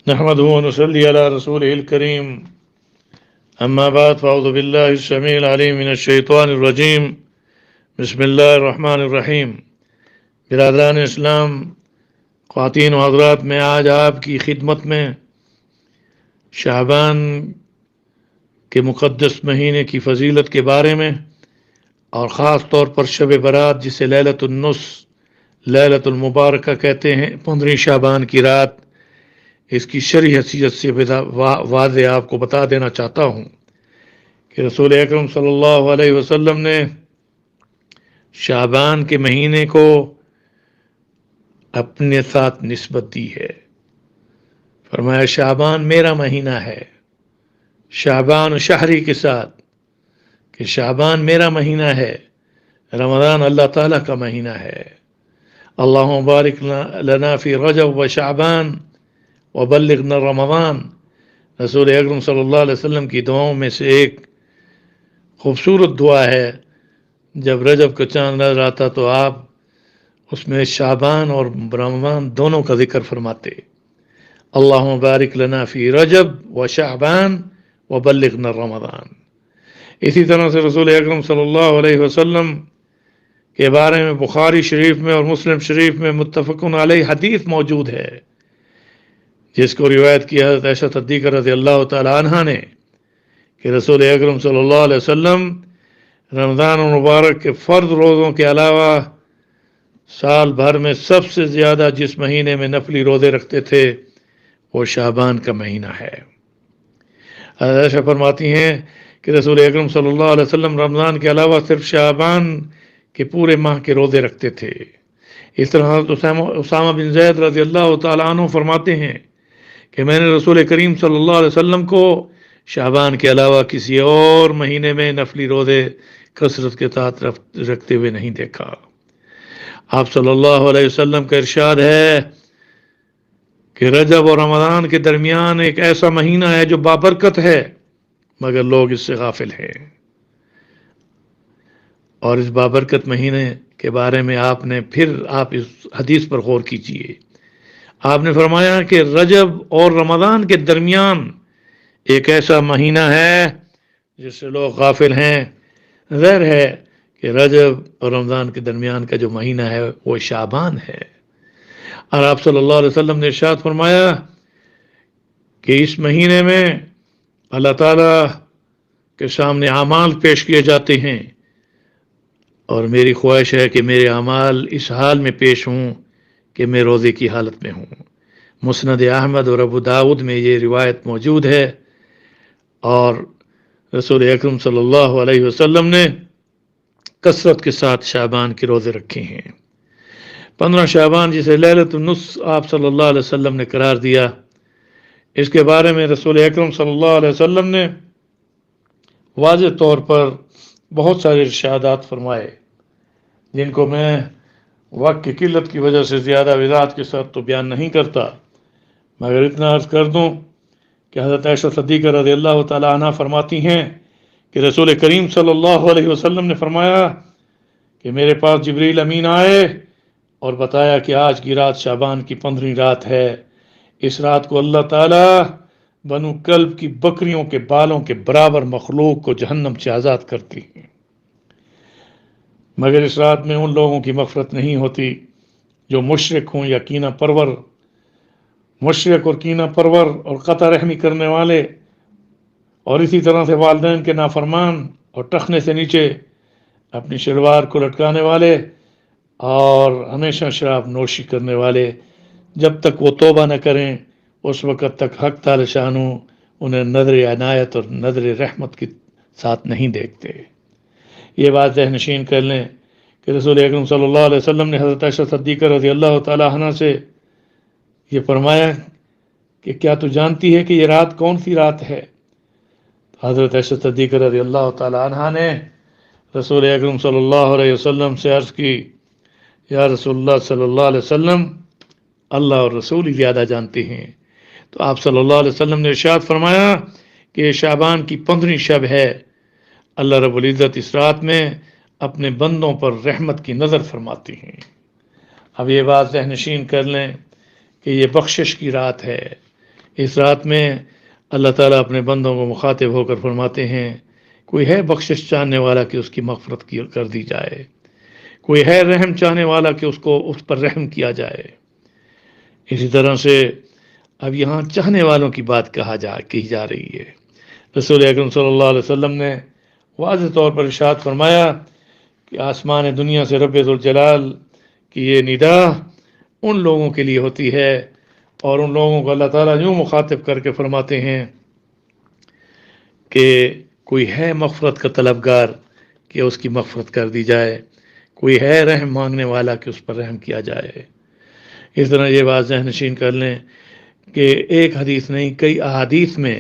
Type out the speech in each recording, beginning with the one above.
نحمده ونصلي على رسوله الكريم أما بعد فأعوذ بالله السميع العليم من الشيطان الرجيم بسم الله الرحمن الرحیم۔ برادران اسلام، خواتین و حضرات، میں آج آپ کی خدمت میں شعبان کے مقدس مہینے کی فضیلت کے بارے میں اور خاص طور پر شب برات جسے لیلۃ النص، لیلۃ المبارکہ کہتے ہیں، 15 شعبان کی رات، اس کی شرعی حیثیت سے واضح آپ کو بتا دینا چاہتا ہوں کہ رسول اکرم صلی اللہ علیہ وسلم نے شعبان کے مہینے کو اپنے ساتھ نسبت دی ہے۔ فرمایا شعبان میرا مہینہ ہے، شعبان شہری کے ساتھ، کہ شعبان میرا مہینہ ہے، رمضان اللہ تعالیٰ کا مہینہ ہے۔ اللہم بارک لنا فی رجب و شعبان وبلغنا رمضان۔ رسول اکرم صلی اللہ علیہ وسلم کی دعاؤں میں سے ایک خوبصورت دعا ہے، جب رجب کا چاند نظر آتا تو آپ اس میں شعبان اور رمضان دونوں کا ذکر فرماتے۔ اللہم بارک لنا فی رجب و شعبان وبلغنا رمضان۔ اسی طرح سے رسول اکرم صلی اللہ علیہ وسلم کے بارے میں بخاری شریف میں اور مسلم شریف میں متفق علیہ حدیث موجود ہے، جس کو روایت کی حضرت عائشہ صدیقہ رضی اللہ تعالی عنہ نے، کہ رسول اکرم صلی اللہ علیہ وسلم رمضان المبارک کے فرض روزوں کے علاوہ سال بھر میں سب سے زیادہ جس مہینے میں نفلی روزے رکھتے تھے وہ شعبان کا مہینہ ہے۔ حضرت عائشہ فرماتی ہیں کہ رسول اکرم صلی اللہ علیہ وسلم رمضان کے علاوہ صرف شعبان کے پورے ماہ کے روزے رکھتے تھے۔ اس طرح حضرت اسامہ بن زید رضی اللہ تعالیٰ عنہ فرماتے ہیں کہ میں نے رسول کریم صلی اللہ علیہ وسلم کو شعبان کے علاوہ کسی اور مہینے میں نفلی روزے کثرت کے ساتھ رکھتے ہوئے نہیں دیکھا۔ آپ صلی اللہ علیہ وسلم کا ارشاد ہے کہ رجب اور رمضان کے درمیان ایک ایسا مہینہ ہے جو بابرکت ہے، مگر لوگ اس سے غافل ہیں۔ اور اس بابرکت مہینے کے بارے میں آپ اس حدیث پر غور کیجئے۔ آپ نے فرمایا کہ رجب اور رمضان کے درمیان ایک ایسا مہینہ ہے جس سے لوگ غافل ہیں۔ ظاہر ہے کہ رجب اور رمضان کے درمیان کا جو مہینہ ہے وہ شعبان ہے۔ اور آپ صلی اللہ علیہ وسلم نے ارشاد فرمایا کہ اس مہینے میں اللہ تعالیٰ کے سامنے اعمال پیش کیے جاتے ہیں، اور میری خواہش ہے کہ میرے اعمال اس حال میں پیش ہوں کہ میں روزے کی حالت میں ہوں۔ مسند احمد اور ابو داؤد میں یہ روایت موجود ہے، اور رسول اکرم صلی اللہ علیہ وسلم نے کثرت کے ساتھ شعبان کے روزے رکھے ہیں۔ 15 شعبان جسے لیلۃ النص آپ صلی اللہ علیہ وسلم نے قرار دیا، اس کے بارے میں رسول اکرم صلی اللہ علیہ وسلم نے واضح طور پر بہت سارے ارشادات فرمائے، جن کو میں وقت کی قلت کی وجہ سے زیادہ وضاحت کے ساتھ تو بیان نہیں کرتا، مگر اتنا عرض کر دوں کہ حضرت عائشہ صدیقہ رضی اللہ تعالی عنہ فرماتی ہیں کہ رسول کریم صلی اللہ علیہ وسلم نے فرمایا کہ میرے پاس جبریل امین آئے اور بتایا کہ آج کی رات شعبان کی 15 رات ہے۔ اس رات کو اللہ تعالیٰ بنو کلب کی بکریوں کے بالوں کے برابر مخلوق کو جہنم سے آزاد کرتی ہیں، مگر اس رات میں ان لوگوں کی مغفرت نہیں ہوتی جو مشرک ہوں یا کینہ پرور، مشرک اور کینہ پرور اور قطع رحمی کرنے والے، اور اسی طرح سے والدین کے نافرمان اور ٹخنے سے نیچے اپنی شلوار کو لٹکانے والے، اور ہمیشہ شراب نوشی کرنے والے، جب تک وہ توبہ نہ کریں اس وقت تک حق تعالی شانہ انہیں نظر عنایت اور نظر رحمت کے ساتھ نہیں دیکھتے۔ یہ بات ذہن نشین کر لیں کہ رسول اکرم صلی اللہ علیہ وسلم نے حضرت عائشہ صدیقہ رضی اللہ تعالی عنہ سے یہ فرمایا کہ کیا تو جانتی ہے کہ یہ رات کون سی رات ہے؟ حضرت عائشہ صدیقہ رضی اللہ تعالی عنہ نے رسول اکرم صلی اللہ علیہ وسلم سے عرض کی، یا رسول اللہ صلی اللہ علیہ وسلم، اللہ اور رسول ہی زیادہ جانتے ہیں۔ تو آپ صلی اللہ علیہ وسلم نے ارشاد فرمایا کہ یہ شعبان کی 15 شب ہے، اللہ رب العزت اس رات میں اپنے بندوں پر رحمت کی نظر فرماتی ہیں۔ اب یہ بات ذہن نشین کر لیں کہ یہ بخشش کی رات ہے، اس رات میں اللہ تعالیٰ اپنے بندوں کو مخاطب ہو کر فرماتے ہیں، کوئی ہے بخشش چاہنے والا کہ اس کی مغفرت کر دی جائے، کوئی ہے رحم چاہنے والا کہ اس پر رحم کیا جائے۔ اسی طرح سے اب یہاں چاہنے والوں کی بات کہی جا رہی ہے۔ رسول اکرم صلی اللہ علیہ وسلم نے واضح طور پر ارشاد فرمایا کہ آسمان دنیا سے رب ذوالجلال کی یہ ندا ان لوگوں کے لیے ہوتی ہے، اور ان لوگوں کو اللہ تعالیٰ یوں مخاطب کر کے فرماتے ہیں کہ کوئی ہے مغفرت کا طلبگار کہ اس کی مغفرت کر دی جائے، کوئی ہے رحم مانگنے والا کہ اس پر رحم کیا جائے۔ اس طرح یہ بات ذہن نشین کر لیں کہ ایک حدیث نہیں، کئی احادیث میں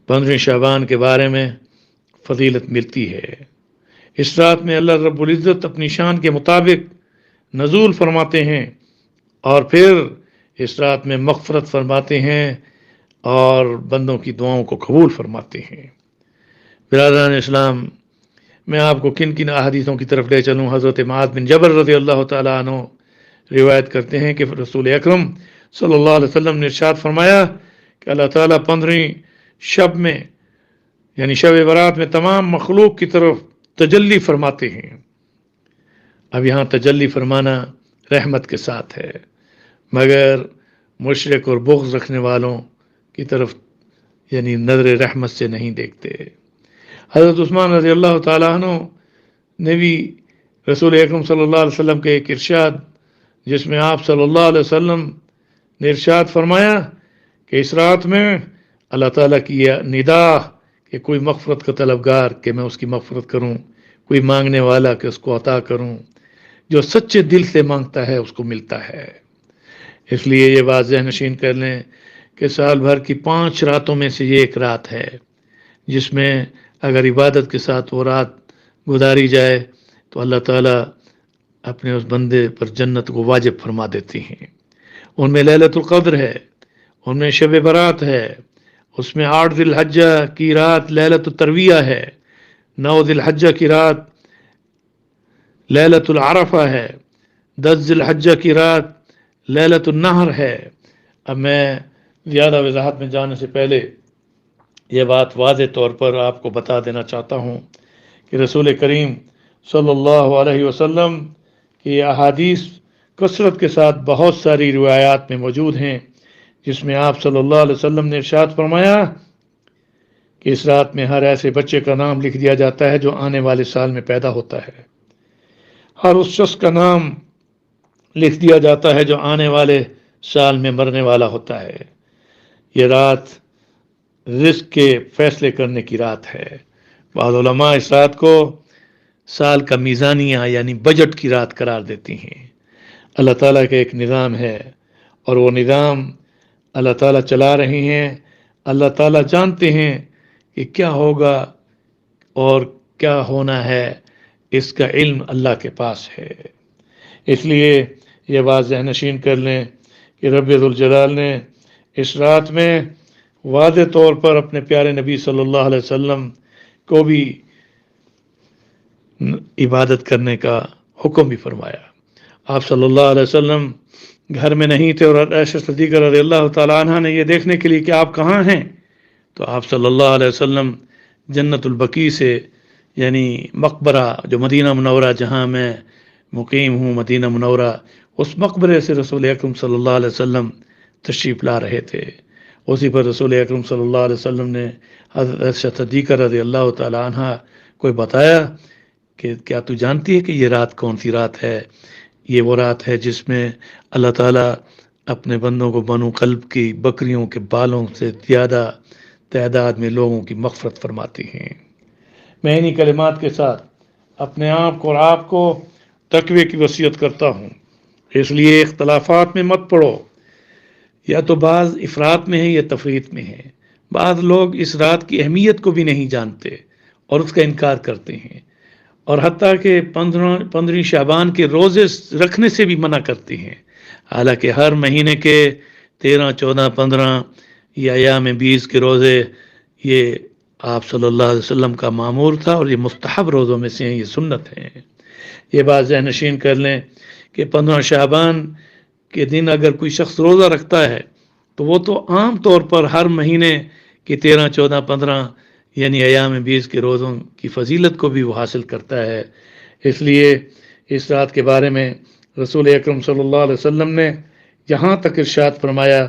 15 شعبان کے بارے میں فضیلت ملتی ہے۔ اس رات میں اللہ رب العزت اپنی شان کے مطابق نزول فرماتے ہیں، اور پھر اس رات میں مغفرت فرماتے ہیں اور بندوں کی دعاؤں کو قبول فرماتے ہیں۔ برادران اسلام، میں آپ کو کن کن احادیثوں کی طرف لے چلوں؟ حضرت معاذ بن جبل رضی اللہ تعالیٰ عنہ روایت کرتے ہیں کہ رسول اکرم صلی اللہ علیہ وسلم نے ارشاد فرمایا کہ اللہ تعالیٰ 15 شب میں یعنی شب برات میں تمام مخلوق کی طرف تجلی فرماتے ہیں۔ اب یہاں تجلی فرمانا رحمت کے ساتھ ہے، مگر مشرک اور بغض رکھنے والوں کی طرف یعنی نظر رحمت سے نہیں دیکھتے۔ حضرت عثمان رضی اللہ تعالیٰ عنہ نے بھی رسول اکرم صلی اللہ علیہ وسلم کے ایک ارشاد، جس میں آپ صلی اللہ علیہ وسلم نے ارشاد فرمایا کہ اس رات میں اللہ تعالیٰ کی یہ ندا کہ کوئی مغفرت کا طلبگار کہ میں اس کی مغفرت کروں، کوئی مانگنے والا کہ اس کو عطا کروں، جو سچے دل سے مانگتا ہے اس کو ملتا ہے۔ اس لیے یہ بات ذہن نشین کر لیں کہ سال بھر کی 5 راتوں میں سے یہ ایک رات ہے جس میں اگر عبادت کے ساتھ وہ رات گزاری جائے تو اللہ تعالیٰ اپنے اس بندے پر جنت کو واجب فرما دیتی ہیں۔ ان میں لیلۃ القدر ہے، ان میں شب برات ہے، اس میں 8 ذی الحجہ کی رات لیلۃ الترویہ ہے، 9 ذی الحجہ کی رات لیلۃ العرفہ ہے، 10 ذی الحجہ کی رات لیلۃ النحر ہے۔ اب میں زیادہ وضاحت میں جانے سے پہلے یہ بات واضح طور پر آپ کو بتا دینا چاہتا ہوں کہ رسول کریم صلی اللہ علیہ وسلم کی احادیث کثرت کے ساتھ بہت ساری روایات میں موجود ہیں، جس میں آپ صلی اللہ علیہ وسلم نے ارشاد فرمایا کہ اس رات میں ہر ایسے بچے کا نام لکھ دیا جاتا ہے جو آنے والے سال میں پیدا ہوتا ہے، ہر اس شخص کا نام لکھ دیا جاتا ہے جو آنے والے سال میں مرنے والا ہوتا ہے۔ یہ رات رزق کے فیصلے کرنے کی رات ہے۔ بعض علماء اس رات کو سال کا میزانیہ یعنی بجٹ کی رات قرار دیتی ہیں۔ اللہ تعالیٰ کا ایک نظام ہے، اور وہ نظام اللہ تعالیٰ چلا رہے ہیں۔ اللہ تعالیٰ جانتے ہیں کہ کیا ہوگا اور کیا ہونا ہے، اس کا علم اللہ کے پاس ہے۔ اس لیے یہ بات ذہن نشین کر لیں کہ رب ذوالجلال نے اس رات میں واضح طور پر اپنے پیارے نبی صلی اللہ علیہ وسلم کو بھی عبادت کرنے کا حکم بھی فرمایا۔ آپ صلی اللہ علیہ وسلم گھر میں نہیں تھے، اور عائشہ صدیقہ رضی اللہ تعالیٰ عنہ نے یہ دیکھنے کے لیے کہ آپ کہاں ہیں، تو آپ صلی اللہ علیہ وسلم جنت البقیع سے یعنی مقبرہ جو مدینہ منورہ جہاں میں مقیم ہوں، مدینہ منورہ، اس مقبرے سے رسول اکرم صلی اللہ علیہ وسلم تشریف لا رہے تھے۔ اسی پر رسول اکرم صلی اللہ علیہ وسلم نے حضرت عائشہ صدیقہ رضی اللہ تعالیٰ عنہ کو بتایا کہ کیا تو جانتی ہے کہ یہ رات کون سی رات ہے؟ یہ وہ رات ہے جس میں اللہ تعالیٰ اپنے بندوں کو بنو قلب کی بکریوں کے بالوں سے زیادہ تعداد میں لوگوں کی مغفرت فرماتی ہیں۔ میں انہی کلمات کے ساتھ اپنے آپ کو اور آپ کو تقوی کی وصیت کرتا ہوں۔ اس لیے اختلافات میں مت پڑو، یا تو بعض افراط میں ہے یا تفریط میں ہے۔ بعض لوگ اس رات کی اہمیت کو بھی نہیں جانتے اور اس کا انکار کرتے ہیں، اور حتیٰ کہ 15 شعبان کے روزے رکھنے سے بھی منع کرتے ہیں، حالانکہ ہر مہینے کے 13، 14، 15 یا ایام 20 کے روزے یہ آپ صلی اللہ علیہ وسلم کا معمور تھا، اور یہ مستحب روزوں میں سے ہیں، یہ سنت ہیں۔ یہ بات ذہن نشین کر لیں کہ 15 شعبان کے دن اگر کوئی شخص روزہ رکھتا ہے تو وہ تو عام طور پر ہر مہینے کی 13 14 15 یعنی ایام 20 کے روزوں کی فضیلت کو بھی وہ حاصل کرتا ہے۔ اس لیے اس رات کے بارے میں رسول اکرم صلی اللہ علیہ وسلم نے یہاں تک ارشاد فرمایا،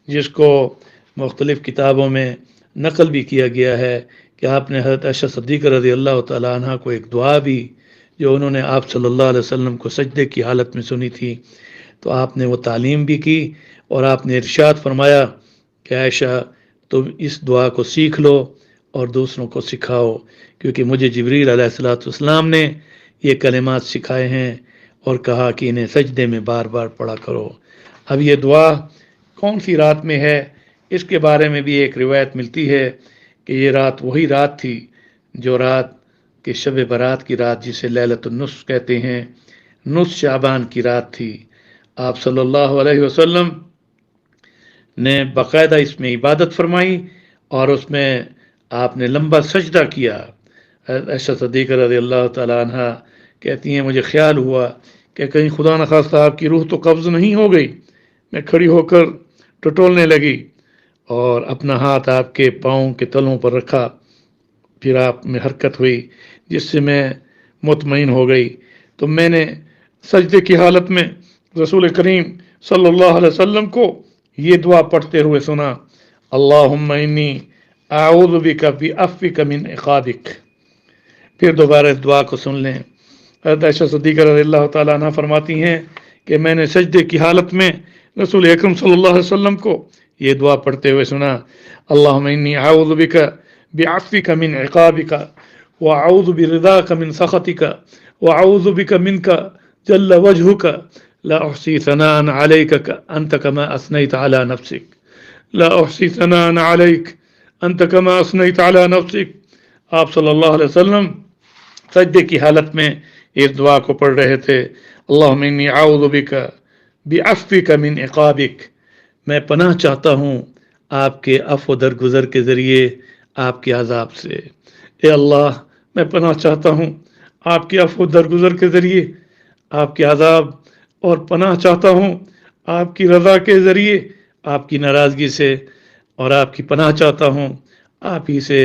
جس کو مختلف کتابوں میں نقل بھی کیا گیا ہے، کہ آپ نے حضرت عائشہ صدیقہ رضی اللہ تعالیٰ عنہ کو ایک دعا بھی جو انہوں نے آپ صلی اللہ علیہ وسلم کو سجدے کی حالت میں سنی تھی، تو آپ نے وہ تعلیم بھی کی اور آپ نے ارشاد فرمایا کہ عائشہ تم اس دعا کو سیکھ لو اور دوسروں کو سکھاؤ، کیونکہ مجھے جبریل علیہ السلام نے یہ کلمات سکھائے ہیں اور کہا کہ انہیں سجدے میں بار بار پڑھا کرو۔ اب یہ دعا کون سی رات میں ہے، اس کے بارے میں بھی ایک روایت ملتی ہے کہ یہ رات وہی رات تھی جو رات کہ شب برات کی رات، جسے لیلۃ النصف کہتے ہیں، نصف شعبان کی رات تھی۔ آپ صلی اللہ علیہ وسلم نے باقاعدہ اس میں عبادت فرمائی اور اس میں آپ نے لمبا سجدہ کیا۔ عائشہ صدیقہ رضی اللہ تعالیٰ عنہ کہتی ہیں مجھے خیال ہوا کہ کہیں خدا نخواستہ آپ کی روح تو قبض نہیں ہو گئی۔ میں کھڑی ہو کر ٹٹولنے لگی اور اپنا ہاتھ آپ کے پاؤں کے تلوں پر رکھا، پھر آپ میں حرکت ہوئی جس سے میں مطمئن ہو گئی، تو میں نے سجدے کی حالت میں رسول کریم صلی اللہ علیہ وسلم کو یہ دعا پڑھتے ہوئے سنا، اللہم انی اعوذ بک بعفوک من عقابک۔ پھر دوبارہ اس دعا کو سن لیں۔ حضرت عائشہ صدیقہ رضی اللہ تعالیٰ عنہ فرماتی ہیں کہ میں نے سجدے کی حالت میں رسول اکرم صلی اللہ علیہ وسلم کو یہ دعا پڑھتے ہوئے سنا، اللہم انی اعوذ بک بعفوک من عقابک واعوذ برضاک من سخطک واعوذ بک منک جل وجہک لا احصی ثناء علیک انت کما اثنیت علی نفسک، لا احصی ثناء علیک انت کما اثنیت علی نفسک۔ آپ صلی اللہ علیہ وسلم سجدے کی حالت میں اس دعا کو پڑھ رہے تھے، اللہم انی اعوذ بک بعفوک من عقابک، میں پناہ چاہتا ہوں آپ کے عفو درگزر کے ذریعے آپ کے عذاب سے۔ اے اللہ میں پناہ چاہتا ہوں آپ کے عفو درگزر کے ذریعے آپ کے عذاب، اور پناہ چاہتا ہوں آپ کی رضا کے ذریعے آپ کی ناراضگی سے، اور آپ کی پناہ چاہتا ہوں آپ ہی سے۔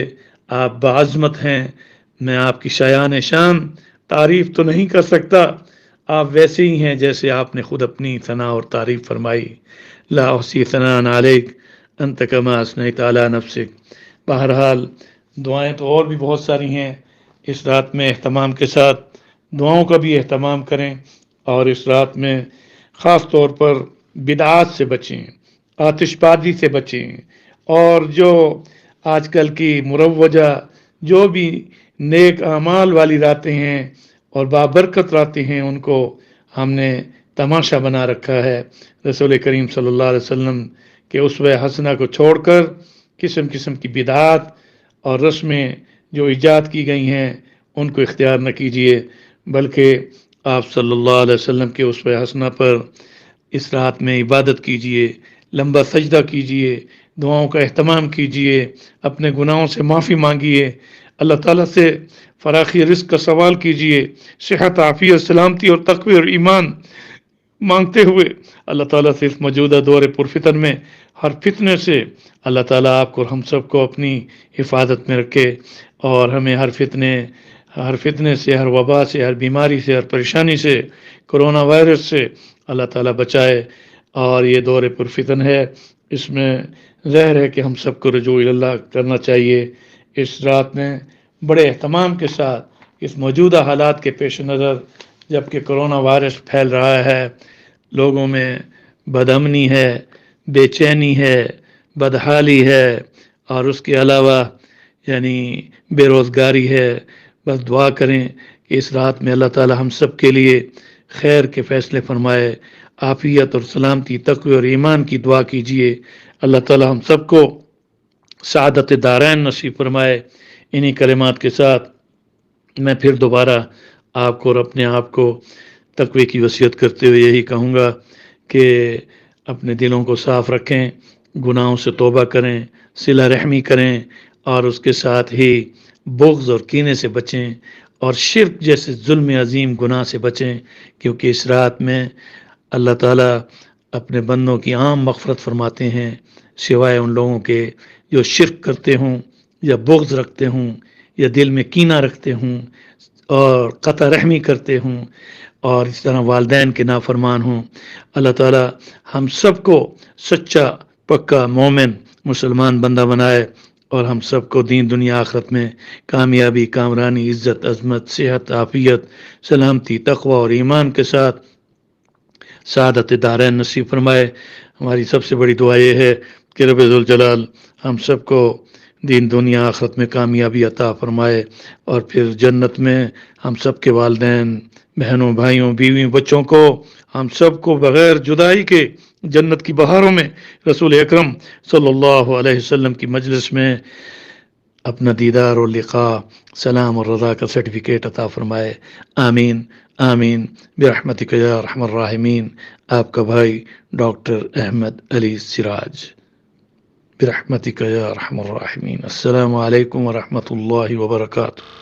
آپ بعظمت ہیں، میں آپ کی شایان شان تعریف تو نہیں کر سکتا، آپ ویسے ہی ہیں جیسے آپ نے خود اپنی ثنا اور تعریف فرمائی، لا احصی ثناء علیک انت کما اثنیت علی نفسک۔ بہرحال دعائیں تو اور بھی بہت ساری ہیں، اس رات میں اہتمام کے ساتھ دعاؤں کا بھی اہتمام کریں، اور اس رات میں خاص طور پر بدعات سے بچیں، آتش بازی سے بچیں، اور جو آج کل کی مروجہ جو بھی نیک اعمال والی راتیں ہیں اور بابرکت راتیں ہیں، ان کو ہم نے تماشا بنا رکھا ہے۔ رسول کریم صلی اللہ علیہ وسلم کے اسوہ حسنہ کو چھوڑ کر قسم قسم کی بدعات اور رسمیں جو ایجاد کی گئی ہیں ان کو اختیار نہ کیجیے، بلکہ آپ صلی اللہ علیہ وسلم کے اسوہ حسنہ پر اس رات میں عبادت کیجیے، لمبا سجدہ کیجیے، دعاؤں کا اہتمام کیجیے، اپنے گناہوں سے معافی مانگیے، اللہ تعالیٰ سے فراخی رزق کا سوال کیجیے، صحت عافیت سلامتی اور تقوی اور ایمان مانگتے ہوئے اللہ تعالیٰ سے اس موجودہ دور پرفتن میں ہر فتنے سے اللہ تعالیٰ آپ کو اور ہم سب کو اپنی حفاظت میں رکھے، اور ہمیں ہر فتنے سے، ہر وبا سے، ہر بیماری سے، ہر پریشانی سے، کرونا وائرس سے اللہ تعالیٰ بچائے۔ اور یہ دور پرفتن ہے، اس میں ظاہر ہے کہ ہم سب کو رجوع اللہ کرنا چاہیے۔ اس رات میں بڑے اہتمام کے ساتھ اس موجودہ حالات کے پیش نظر، جبکہ کرونا وائرس پھیل رہا ہے، لوگوں میں بدامنی ہے، بے چینی ہے، بدحالی ہے، اور اس کے علاوہ یعنی بے روزگاری ہے، بس دعا کریں کہ اس رات میں اللہ تعالی ہم سب کے لیے خیر کے فیصلے فرمائے، عافیت اور سلامتی، تقوی اور ایمان کی دعا کیجیے، اللہ تعالی ہم سب کو سعادت دارین نصیب فرمائے۔ انہی کلمات کے ساتھ میں پھر دوبارہ آپ کو اور اپنے آپ کو تقوی کی وصیت کرتے ہوئے یہی کہوں گا کہ اپنے دلوں کو صاف رکھیں، گناہوں سے توبہ کریں، صلہ رحمی کریں، اور اس کے ساتھ ہی بغض اور کینے سے بچیں، اور شرک جیسے ظلم عظیم گناہ سے بچیں، کیونکہ اس رات میں اللہ تعالیٰ اپنے بندوں کی عام مغفرت فرماتے ہیں، سوائے ان لوگوں کے جو شرک کرتے ہوں یا بغض رکھتے ہوں یا دل میں کینہ رکھتے ہوں اور قطع رحمی کرتے ہوں اور اس طرح والدین کے نافرمان ہوں۔ اللہ تعالی ہم سب کو سچا پکا مومن مسلمان بندہ بنائے اور ہم سب کو دین دنیا آخرت میں کامیابی، کامرانی، عزت، عظمت، صحت، عافیت، سلامتی، تقوی اور ایمان کے ساتھ سعادت دارین نصیب فرمائے۔ ہماری سب سے بڑی دعا یہ ہے کہ رب ذوالجلال ہم سب کو دین دنیا آخرت میں کامیابی عطا فرمائے اور پھر جنت میں ہم سب کے والدین، بہنوں، بھائیوں، بیویوں، بچوں کو، ہم سب کو بغیر جدائی کے جنت کی بہاروں میں رسول اکرم صلی اللہ علیہ وسلم کی مجلس میں اپنا دیدار اور لقاء، سلام اور رضا کا سرٹیفکیٹ عطا فرمائے۔ آمین آمین برحمتک یا ارحم الراحمین۔ آپ کا بھائی ڈاکٹر احمد علی سراج، برحمتک یا ارحم الراحمین۔ السلام علیکم ورحمۃ اللہ وبرکاتہ۔